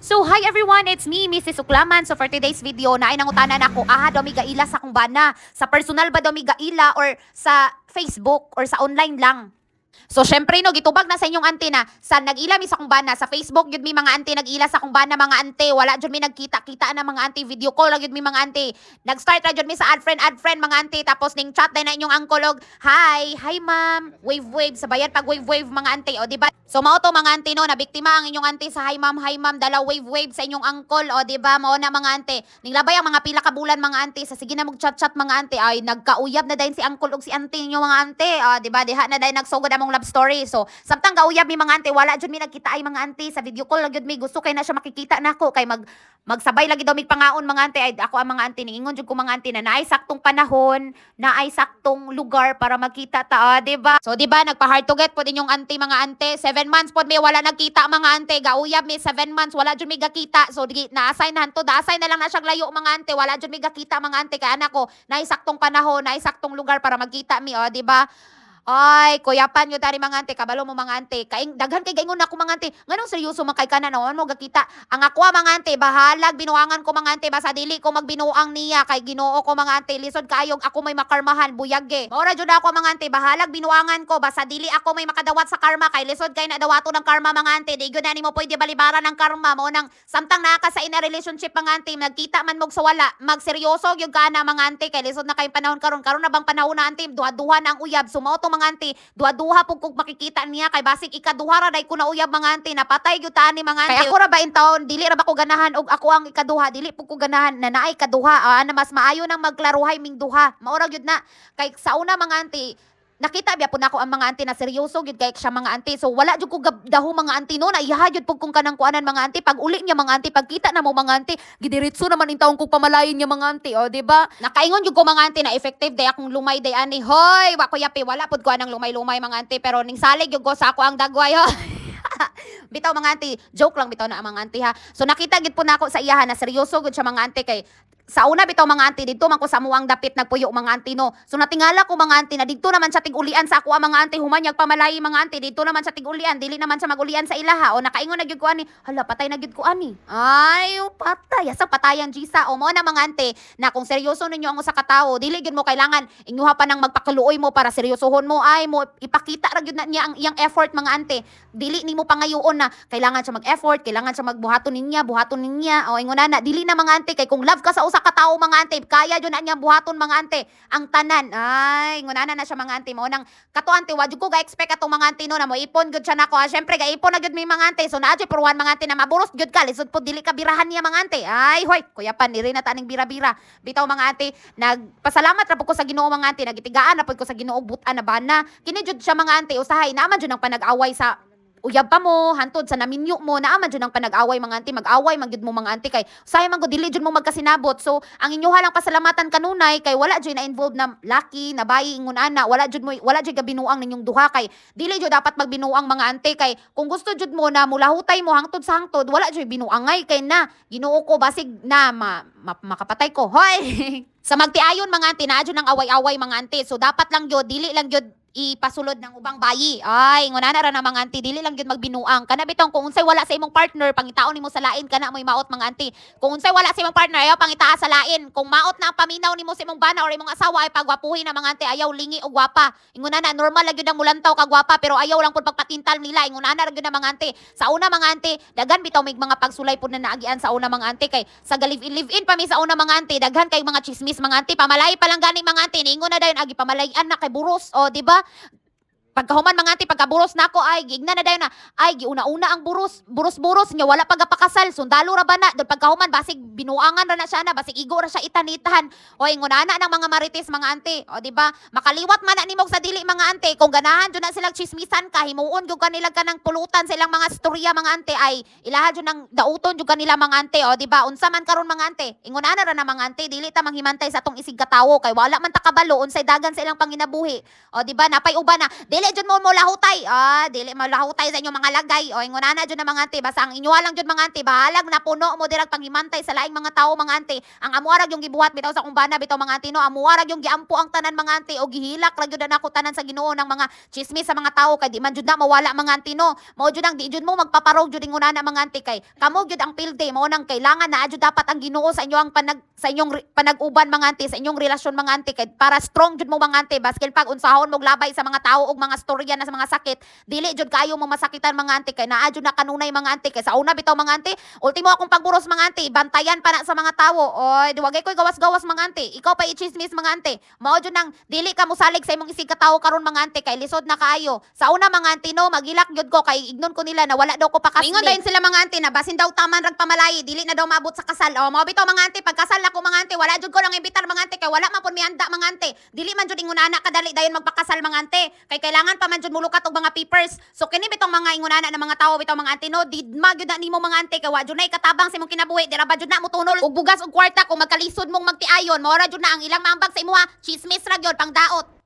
So, hi everyone! It's me, Mrs. Uklaman. So, for today's video, nainangutanan ako, domi gaila sa kung bana. Sa personal ba domi gaila or sa Facebook or sa online lang? So, syempre, no, gitubag na sa inyong ante na sa nag-ila mi sa kung bana. Sa Facebook, yun mi mga ante nag-ila sa kung bana mga ante. Wala dyan mi nagkita-kita na mga ante. Video call lang yun mi mga ante. Nag-start ra dyan mi sa add friend mga ante. Tapos ning chat na inyong angkolog. Hi ma'am. Wave sabayan pag wave mga ante. O, diba? So, mao to mga ante no, nabiktima ang inyong ante sa hi ma'am, dala wave sa inyong angkol. O, diba? Mao na mga ante. Ning labay ang mga pila ka bulan mga ante. Sa sige na mag-chat mga ante. Ay, nagkauyab na dayon si angkol ug si ante ninyo mga ante. O, diba? Diha na dayon nagsugod among love story. So, samtang gauyab mi mga ante, wala jud mi nagkita ay mga ante sa video call lang jud mi gusto kay na siya makikita nako kay magsabay lagi daw mig pangaon mga ante ay ako ang mga ante ningon jud ko mga ante na naay saktong panahon, naay saktong lugar para magkita ta, di ba? So, di ba nagpa-hard to get pod inyong ante mga ante, 7 months pod mi wala nagkita mga ante, gauyab mi 7 months wala jud mi gakita. So, na-assign na hanto, da-assign na lang na siya layo mga ante, wala jud mi gakita mga ante kay anak ko, naay saktong panahon, naay saktong lugar para magkita mi, di ba? Ay, kuyapan nyo dari mga ante, kabalo mo mga ante. Kaing daghan kay gaingon ako mga ante. Nganong seryoso man kay kana naon mo gakita. Ang ako mga ante, bahalag binuangan ko mga ante, basta dili ko magbinuang niya kay Ginoo ko mga ante. Lisod kaayog ako may makarmahan buyage. Maura jud ako mga ante, bahalag binuangan ko basta dili ako may makadawat sa karma kay lisod kay na dawato ng karma mga ante. Di gyud na nimo pwede balibaran ng karma mo nang samtang naka sa ina relationship mga ante, nagkita man mog sa wala, magseryoso gyud kana mga ante kay lisod na kay panahon karon na bang panahon na ante, duha-duha na ang uyab sumoto mga ante, duha-duha pug kog makikita niya kay basig ikaduha ra day ko na uyab mga ante, napatay gyud tani mga ante. Kay ako ra ba in taon dili ra ba ko ganahan og ako ang ikaduha, dili pug ko ganahan na naay kaduha, na mas maayo nang magklaruhay ming duha. Maura gyud na kay sa una mga ante nakita biya po nako ang mga ante na seryoso gyud kay siya mga ante. So wala jud ko daho mga ante no, na ihayod pug kung kanang kuanan mga ante. Pag uli niya mga ante, pagkita na mo mga ante, gidiretso naman in taong kog pamalayin niya mga ante, o di ba? Nakaingon jud ko mga ante na effective day akong lumay day ani. Hoy, wa ko yapi, wala pud ko anang lumay mga ante, pero ning salig jud ko sa ako ang dagway ho. Bitaw mga ante, joke lang bitaw na ang mga ante ha. So nakita gid po nako sa iyahan na seryoso gud siya mga ante kay sa una bitaw mga ante dito man ko sa muang dapit nagpuyo mga ante no. So natingala ko mga ante na dito naman sa tig-ulian sa ako ang mga ante humanyag pamalay mga ante dito naman sa tig-ulian, dili naman sa mag-ulian sa ilaha. O nakaingon na gyud ko ani, hala patay na gyud ko ani. Ay, patay asa patayang Gisa. O mo na mga ante na kung seryoso ninyo ang usa ka tawo, dili gyud mo kailangan inyuha pa nang magpakaluoy mo para seryosohon mo, ay mo ipakita ra gyud na niya ang iyang effort mga ante. Dili nimo pangayoon na kailangan siya mag-effort, kailangan siya magbuhaton niya. O ingon na dili na mga ante kay kung love ka sa usa ka tawo mga ante, kaya jud na niya buhaton mga ante ang tanan. Ay, ingon na siya mga ante mo nang kato ante wa jud ko ga-expect atong mga ante no na mo ipon gud siya nako. Syempre ga ipon na gud mi mga ante. So naa jud puruhan mga ante na maburos jud ka lisod pud dili ka birahan niya mga ante. Ay, hoy, kuya pan diri na taning bira-bira. Bitaw mga ante, nagpasalamat ra pud ko sa Ginoo mga ante, nagitigaan na pud ko sa Ginoo butan na bana. Kini jud siya mga ante usahay naman jud ang panag-away sa uyab pa mo, hantod sa naminyo mo, naaman dyan ang panag-away mga ante, mag-away, magyud mo mga ante, kay sayang man ko, dili dyan mo magkasinabot. So, ang inyuha lang pasalamatan kanunay, kay wala dyan na involved na laki, na bayi, ingon ana, wala dyan gabinuang ninyong duha, kay dili dyan dapat magbinuang mga ante, kay kung gusto dyan mo na mulahutay mo, hangtod sa hangtod, wala dyan binuangay, kay na, Ginoo ko, basig na, makapatay ko, hoy! Sa magtiayon mga ante, na dyan ang away-away mga ante, so dapat lang yun, dili lang yun, ipasulod ng ubang bayi. Ay, ngunana ra na mga auntie, dili lang gyud magbinuang. Kana bitong kung unsay wala sa imong partner, pangitaon nimo sa lain kana mo'y maot mga auntie. Kung unsay wala sa imong partner, ayaw pangitaa sa lain. Kung maot na ang paminaw nimo sa imong bana or imong asawa ay pagwapuhin na mga auntie, ayaw lingi og gwapa. Ingunana normal lang gyud ang mulantaw ka gwapa pero ayaw lang pud pagpatintal nila. Ingunana ra gyud mga auntie. Sa una mga auntie, dagan bitaw may mga pagsulay pud na naagian sa una mga auntie kay sa live-in pa mi sa una mga auntie, daghan kay mga chismis mga auntie, pamalay pa lang gani mga auntie, ningon na dayon agi pamalayan na kay buros. O di ba? Pagkahuman mga ante, pagkaburos nako ay gigna na dayon na ay giuna-una ang buros nya wala pagapakasal sundalo ra ba na don pagkahuman basig binuangan ra na siya na basig igo ra siya itanitahan. O ingunana ng mga marites mga ante, o di ba makaliwat man na nimog sa dili mga ante kung ganahan jud na silang chismisan ka, himuon jud kanila kanang pulutan sa ilang mga storya mga ante, ay ilaha jud nang dauton jud kanila mga ante. O di ba unsa man karon mga ante, ingunana ra na mga ante, dili ta manghimantay sa atong isig katawo kay wala man ta kabalo unsay dagan sa ilang panginabuhi. O di ba napay uban na dili jud mo lahutay. Dili mo lahutay sa inyong mga lagay. O ingunana jud na mga ante, basta ang inyo lang jud mga ante, bahalag na puno mo dirag panghimantay sa laing mga tawo mga ante. Ang amuarag yung gibuhat bitaw sa kumbana bitaw mga ante no, amuarag yung giampo ang tanan mga ante o gihilak ra jud na ako tanan sa Ginoo ng mga chismis sa mga tawo kay di man jud na mawala mga ante no. Mao jud ang di jud mo magpaparog jud ingunana mga ante kay kamo jud ang pilde mo nang kailangan na jud dapat ang Ginoo sa inyo ang sa inyong panag-uban mga ante, sa inyong relasyon mga ante kay para strong jud mo mga ante baskel pag unsahon mo labay sa mga tawo og mga storya na sa mga sakit dili jud kayo mo masakitan mga ante kay naa jud na kanunay mga ante kay sa una bitaw mga ante ultimo akong pagburos mga ante bantayan pa na sa mga tawo oy diwagay koy gawas-gawas mga ante ikaw pa i-chismis mga ante mao jud nang dili ka mosalig sa imong isig ka tawo karon mga ante kay lisod na kaayo sa una mga ante no magilak jud ko kay ignon ko nila na wala daw ko pakasli ingon dayon sila mga ante na basin daw taman rag pamalayi dili na daw maabot sa kasal o mao bitaw mga ante pagkasal ako mga ante wala jud ko lang imbitar mga ante kay wala man pud mi handa mga ante dili man jud ingunana kadali dayon magpakasal mga ante kay kailangan pa man jud mulukat og mga papers so kini bitong mga ingunana na mga tawo bitaw mga ante no di magyud na nimo mga ante kay wa jud na ikatabang sa imong kinabuhi dira ba jud na mo tunol og bugas og kwarta kung magkalisod mong magtiayon mao ra jud na ang ilang maambag sa imuha chismis ra gyud pang daot